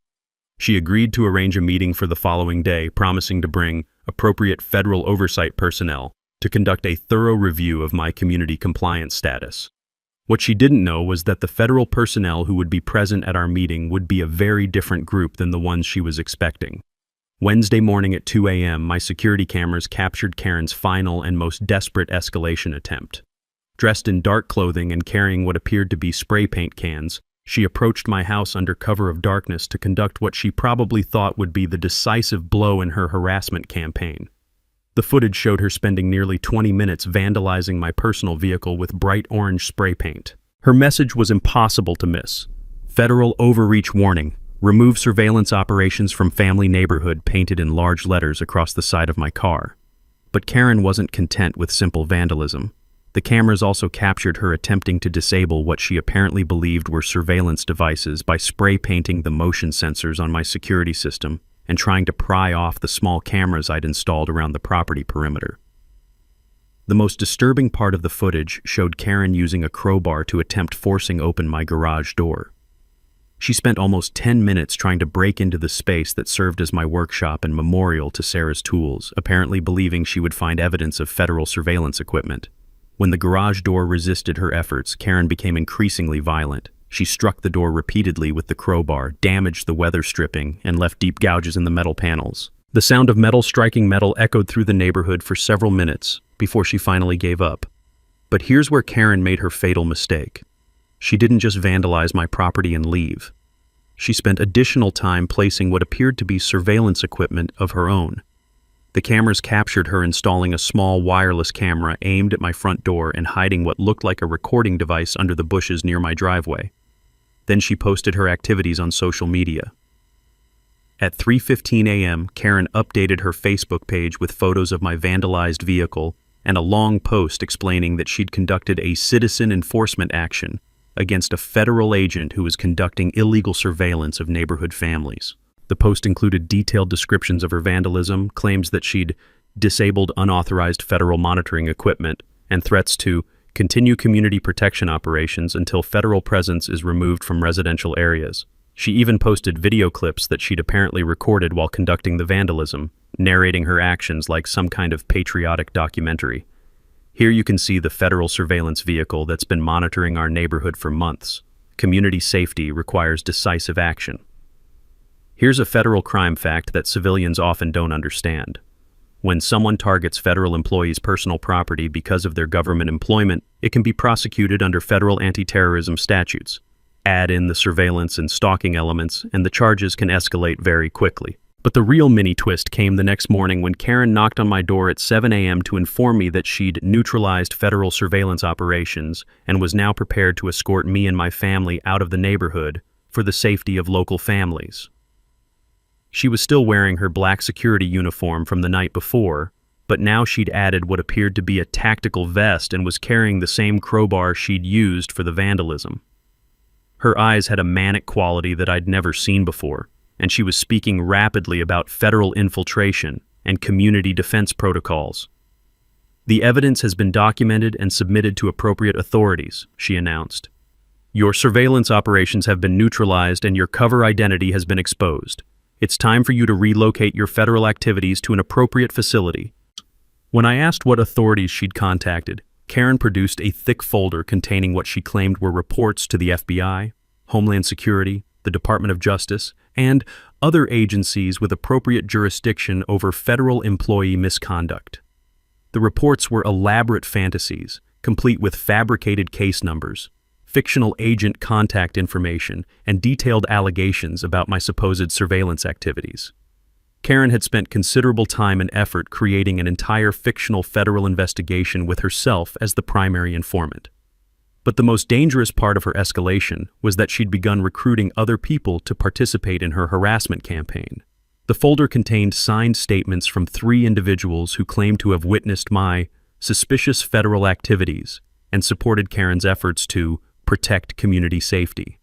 She agreed to arrange a meeting for the following day, promising to bring appropriate federal oversight personnel to conduct a thorough review of my community compliance status. What she didn't know was that the federal personnel who would be present at our meeting would be a very different group than the ones she was expecting. Wednesday morning at 2 a.m., my security cameras captured Karen's final and most desperate escalation attempt. Dressed in dark clothing and carrying what appeared to be spray paint cans, she approached my house under cover of darkness to conduct what she probably thought would be the decisive blow in her harassment campaign. The footage showed her spending nearly 20 minutes vandalizing my personal vehicle with bright orange spray paint. Her message was impossible to miss. Federal overreach warning. Remove surveillance operations from family neighborhood painted in large letters across the side of my car. But Karen wasn't content with simple vandalism. The cameras also captured her attempting to disable what she apparently believed were surveillance devices by spray painting the motion sensors on my security system and trying to pry off the small cameras I'd installed around the property perimeter. The most disturbing part of the footage showed Karen using a crowbar to attempt forcing open my garage door. She spent almost 10 minutes trying to break into the space that served as my workshop and memorial to Sarah's tools, apparently believing she would find evidence of federal surveillance equipment. When the garage door resisted her efforts, Karen became increasingly violent. She struck the door repeatedly with the crowbar, damaged the weather stripping, and left deep gouges in the metal panels. The sound of metal striking metal echoed through the neighborhood for several minutes before she finally gave up. But here's where Karen made her fatal mistake. She didn't just vandalize my property and leave. She spent additional time placing what appeared to be surveillance equipment of her own. The cameras captured her installing a small wireless camera aimed at my front door and hiding what looked like a recording device under the bushes near my driveway. Then she posted her activities on social media. At 3:15 a.m., Karen updated her Facebook page with photos of my vandalized vehicle and a long post explaining that she'd conducted a citizen enforcement action against a federal agent who was conducting illegal surveillance of neighborhood families. The post included detailed descriptions of her vandalism, claims that she'd disabled unauthorized federal monitoring equipment, and threats to continue community protection operations until federal presence is removed from residential areas. She even posted video clips that she'd apparently recorded while conducting the vandalism, narrating her actions like some kind of patriotic documentary. Here you can see the federal surveillance vehicle that's been monitoring our neighborhood for months. Community safety requires decisive action. Here's a federal crime fact that civilians often don't understand. When someone targets federal employees' personal property because of their government employment, it can be prosecuted under federal anti-terrorism statutes. Add in the surveillance and stalking elements, and the charges can escalate very quickly. But the real mini twist came the next morning when Karen knocked on my door at 7 a.m. to inform me that she'd neutralized federal surveillance operations and was now prepared to escort me and my family out of the neighborhood for the safety of local families. She was still wearing her black security uniform from the night before, but now she'd added what appeared to be a tactical vest and was carrying the same crowbar she'd used for the vandalism. Her eyes had a manic quality that I'd never seen before, and she was speaking rapidly about federal infiltration and community defense protocols. "The evidence has been documented and submitted to appropriate authorities," she announced. "Your surveillance operations have been neutralized and your cover identity has been exposed. It's time for you to relocate your federal activities to an appropriate facility." When I asked what authorities she'd contacted, Karen produced a thick folder containing what she claimed were reports to the FBI, Homeland Security, the Department of Justice, and other agencies with appropriate jurisdiction over federal employee misconduct. The reports were elaborate fantasies, complete with fabricated case numbers, fictional agent contact information, and detailed allegations about my supposed surveillance activities. Karen had spent considerable time and effort creating an entire fictional federal investigation with herself as the primary informant. But the most dangerous part of her escalation was that she'd begun recruiting other people to participate in her harassment campaign. The folder contained signed statements from 3 individuals who claimed to have witnessed my suspicious federal activities and supported Karen's efforts to protect community safety.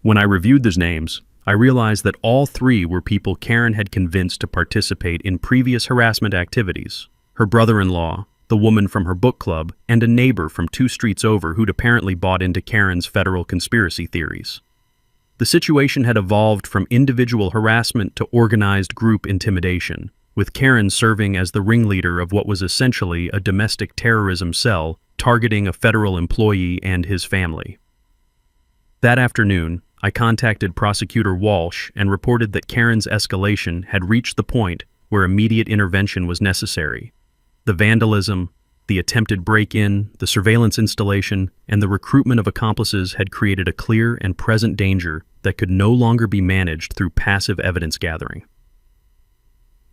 When I reviewed those names, I realized that all 3 were people Karen had convinced to participate in previous harassment activities. Her brother-in-law, the woman from her book club, and a neighbor from 2 streets over who'd apparently bought into Karen's federal conspiracy theories. The situation had evolved from individual harassment to organized group intimidation, with Karen serving as the ringleader of what was essentially a domestic terrorism cell targeting a federal employee and his family. That afternoon, I contacted Prosecutor Walsh and reported that Karen's escalation had reached the point where immediate intervention was necessary. The vandalism, the attempted break-in, the surveillance installation, and the recruitment of accomplices had created a clear and present danger that could no longer be managed through passive evidence gathering.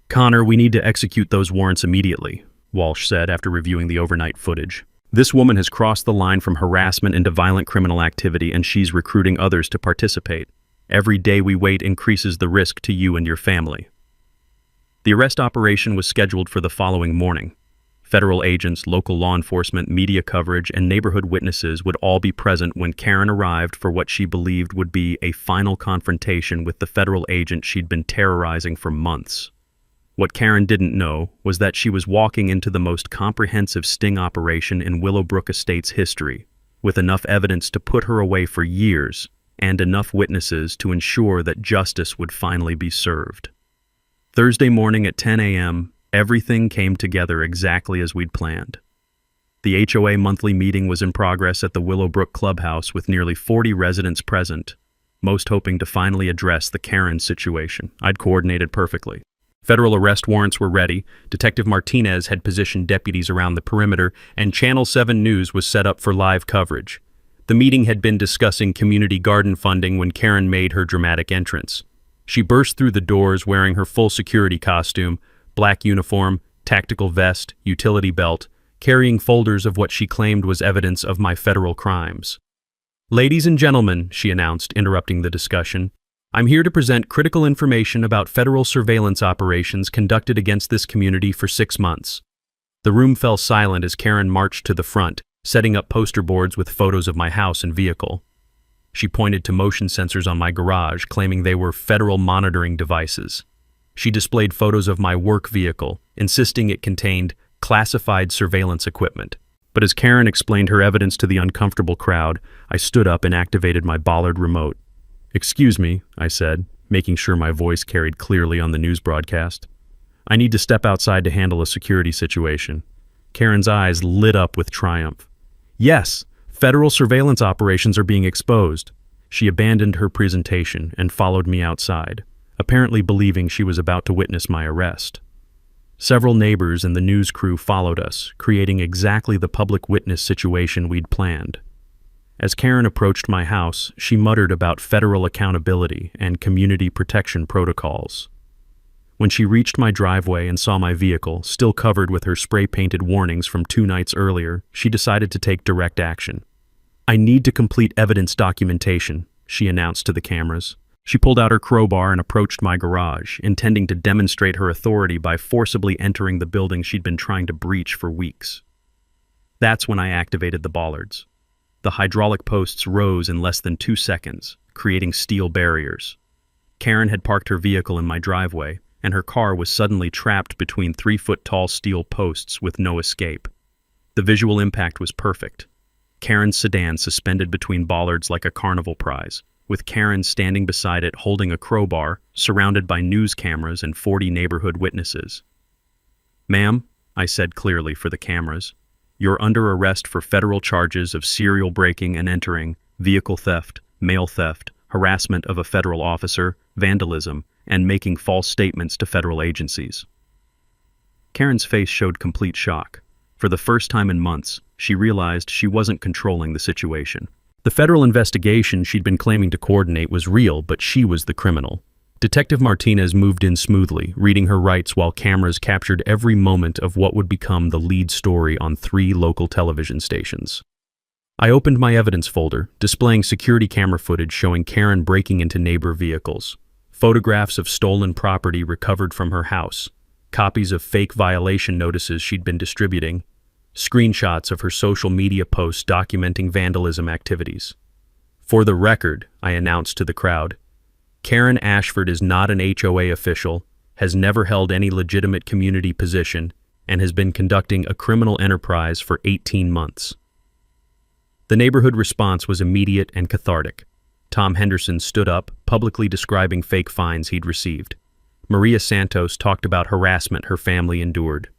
"Connor, we need to execute those warrants immediately," Walsh said after reviewing the overnight footage. "This woman has crossed the line from harassment into violent criminal activity, and she's recruiting others to participate. Every day we wait increases the risk to you and your family." The arrest operation was scheduled for the following morning. Federal agents, local law enforcement, media coverage, and neighborhood witnesses would all be present when Karen arrived for what she believed would be a final confrontation with the federal agent she'd been terrorizing for months. What Karen didn't know was that she was walking into the most comprehensive sting operation in Willowbrook Estates history, with enough evidence to put her away for years and enough witnesses to ensure that justice would finally be served. Thursday morning at 10 a.m., everything came together exactly as we'd planned. The HOA monthly meeting was in progress at the Willowbrook Clubhouse with nearly 40 residents present, most hoping to finally address the Karen situation. I'd coordinated perfectly. Federal arrest warrants were ready, Detective Martinez had positioned deputies around the perimeter, and Channel 7 News was set up for live coverage. The meeting had been discussing community garden funding when Karen made her dramatic entrance. She burst through the doors wearing her full security costume, black uniform, tactical vest, utility belt, carrying folders of what she claimed was evidence of my federal crimes. "Ladies and gentlemen," she announced, interrupting the discussion, "I'm here to present critical information about federal surveillance operations conducted against this community for 6 months." The room fell silent as Karen marched to the front, setting up poster boards with photos of my house and vehicle. She pointed to motion sensors on my garage, claiming they were federal monitoring devices. She displayed photos of my work vehicle, insisting it contained classified surveillance equipment. But as Karen explained her evidence to the uncomfortable crowd, I stood up and activated my Bollard remote. "Excuse me," I said, making sure my voice carried clearly on the news broadcast. "I need to step outside to handle a security situation." Karen's eyes lit up with triumph. "Yes, federal surveillance operations are being exposed." She abandoned her presentation and followed me outside, apparently believing she was about to witness my arrest. Several neighbors and the news crew followed us, creating exactly the public witness situation we'd planned. As Karen approached my house, she muttered about federal accountability and community protection protocols. When she reached my driveway and saw my vehicle, still covered with her spray-painted warnings from 2 nights earlier, she decided to take direct action. "I need to complete evidence documentation," she announced to the cameras. She pulled out her crowbar and approached my garage, intending to demonstrate her authority by forcibly entering the building she'd been trying to breach for weeks. That's when I activated the bollards. The hydraulic posts rose in less than 2 seconds, creating steel barriers. Karen had parked her vehicle in my driveway, and her car was suddenly trapped between 3-foot-tall steel posts with no escape. The visual impact was perfect. Karen's sedan suspended between bollards like a carnival prize, with Karen standing beside it holding a crowbar, surrounded by news cameras and 40 neighborhood witnesses. "Ma'am," I said clearly for the cameras, "you're under arrest for federal charges of serial breaking and entering, vehicle theft, mail theft, harassment of a federal officer, vandalism, and making false statements to federal agencies." Karen's face showed complete shock. For the first time in months, she realized she wasn't controlling the situation. The federal investigation she'd been claiming to coordinate was real, but she was the criminal. Detective Martinez moved in smoothly, reading her rights while cameras captured every moment of what would become the lead story on 3 local television stations. I opened my evidence folder, displaying security camera footage showing Karen breaking into neighbor vehicles, photographs of stolen property recovered from her house, copies of fake violation notices she'd been distributing, screenshots of her social media posts documenting vandalism activities. "For the record," I announced to the crowd, "Karen Ashford is not an HOA official, has never held any legitimate community position, and has been conducting a criminal enterprise for 18 months. The neighborhood response was immediate and cathartic. Tom Henderson stood up, publicly describing fake fines he'd received. Maria Santos talked about harassment her family endured.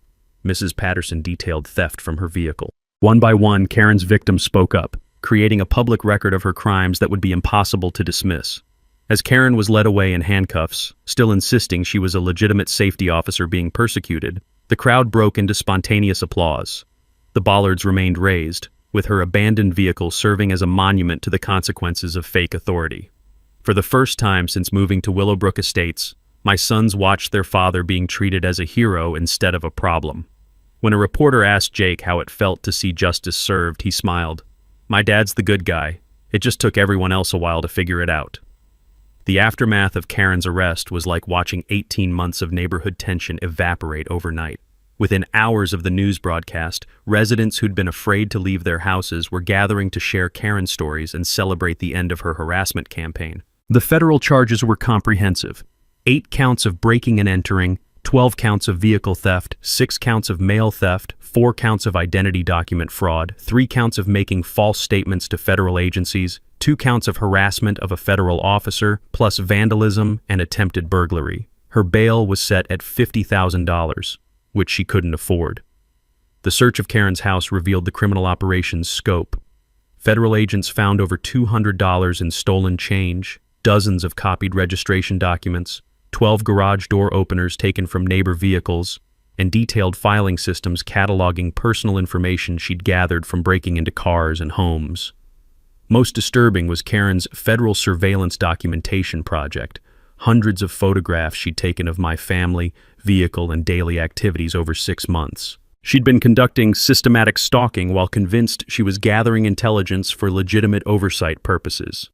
Mrs. Patterson detailed theft from her vehicle. One by one, Karen's victims spoke up, creating a public record of her crimes that would be impossible to dismiss. As Karen was led away in handcuffs, still insisting she was a legitimate safety officer being persecuted, the crowd broke into spontaneous applause. The bollards remained raised, with her abandoned vehicle serving as a monument to the consequences of fake authority. For the first time since moving to Willowbrook Estates, my sons watched their father being treated as a hero instead of a problem. When a reporter asked Jake how it felt to see justice served, he smiled. "My dad's the good guy. It just took everyone else a while to figure it out." The aftermath of Karen's arrest was like watching 18 months of neighborhood tension evaporate overnight. Within hours of the news broadcast, residents who'd been afraid to leave their houses were gathering to share Karen's stories and celebrate the end of her harassment campaign. The federal charges were comprehensive. 8 counts of breaking and entering, 12 counts of vehicle theft, 6 counts of mail theft, 4 counts of identity document fraud, 3 counts of making false statements to federal agencies, 2 counts of harassment of a federal officer, plus vandalism and attempted burglary. Her bail was set at $50,000, which she couldn't afford. The search of Karen's house revealed the criminal operation's scope. Federal agents found over $200 in stolen change, dozens of copied registration documents, 12 garage door openers taken from neighbor vehicles, and detailed filing systems cataloging personal information she'd gathered from breaking into cars and homes. Most disturbing was Karen's federal surveillance documentation project, hundreds of photographs she'd taken of my family, vehicle, and daily activities over 6 months. She'd been conducting systematic stalking while convinced she was gathering intelligence for legitimate oversight purposes.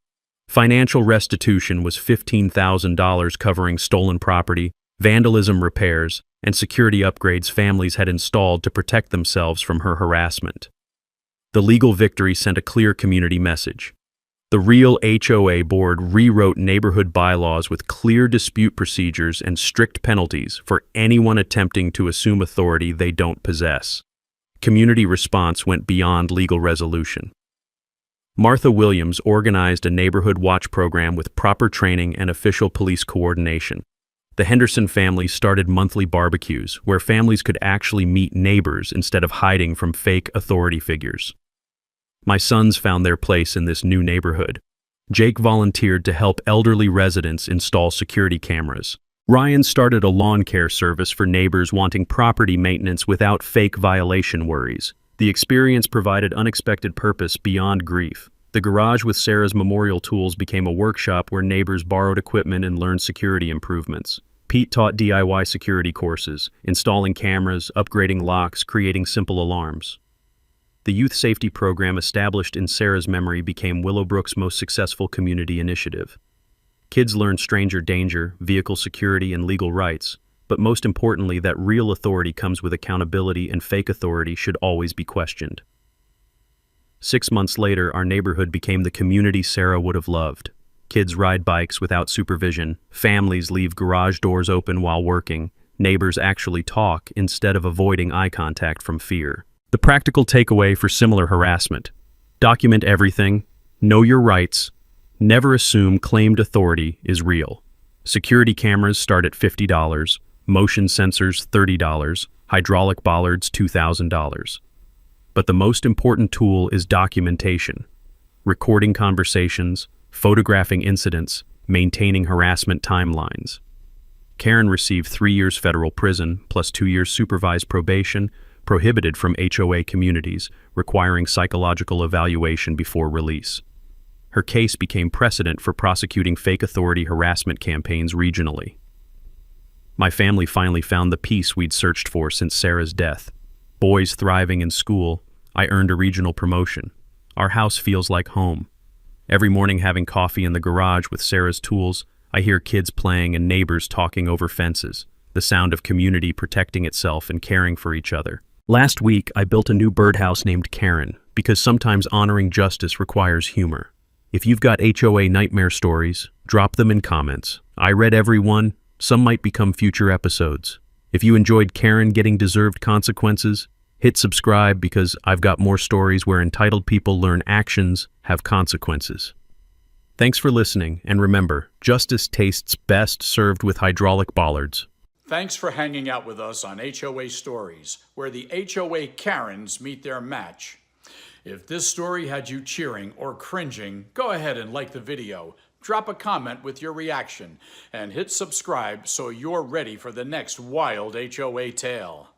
Financial restitution was $15,000 covering stolen property, vandalism repairs, and security upgrades families had installed to protect themselves from her harassment. The legal victory sent a clear community message. The real HOA board rewrote neighborhood bylaws with clear dispute procedures and strict penalties for anyone attempting to assume authority they don't possess. Community response went beyond legal resolution. Martha Williams organized a neighborhood watch program with proper training and official police coordination. The Henderson family started monthly barbecues where families could actually meet neighbors instead of hiding from fake authority figures. My sons found their place in this new neighborhood. Jake volunteered to help elderly residents install security cameras. Ryan started a lawn care service for neighbors wanting property maintenance without fake violation worries. The experience provided unexpected purpose beyond grief. The garage with Sarah's memorial tools became a workshop where neighbors borrowed equipment and learned security improvements. Pete taught DIY security courses, installing cameras, upgrading locks, creating simple alarms. The youth safety program established in Sarah's memory became Willowbrook's most successful community initiative. Kids learned stranger danger, vehicle security, and legal rights, but most importantly that real authority comes with accountability and fake authority should always be questioned. 6 months later, our neighborhood became the community Sarah would have loved. Kids ride bikes without supervision, families leave garage doors open while working, neighbors actually talk instead of avoiding eye contact from fear. The practical takeaway for similar harassment: document everything, know your rights, never assume claimed authority is real. Security cameras start at $50, motion sensors $30, hydraulic bollards $2,000. But the most important tool is documentation. Recording conversations, photographing incidents, maintaining harassment timelines. Karen received 3 years federal prison plus 2 years supervised probation, prohibited from HOA communities, requiring psychological evaluation before release. Her case became precedent for prosecuting fake authority harassment campaigns regionally. My family finally found the peace we'd searched for since Sarah's death. Boys thriving in school, I earned a regional promotion. Our house feels like home. Every morning having coffee in the garage with Sarah's tools, I hear kids playing and neighbors talking over fences, the sound of community protecting itself and caring for each other. Last week, I built a new birdhouse named Karen, because sometimes honoring justice requires humor. If you've got HOA nightmare stories, drop them in comments. I read every one. Some might become future episodes. If you enjoyed Karen getting deserved consequences, hit subscribe because I've got more stories where entitled people learn actions have consequences. Thanks for listening, and remember, justice tastes best served with hydraulic bollards. Thanks for hanging out with us on HOA Stories, where the HOA Karens meet their match. If this story had you cheering or cringing, go ahead and like the video, drop a comment with your reaction, and hit subscribe so you're ready for the next wild HOA tale.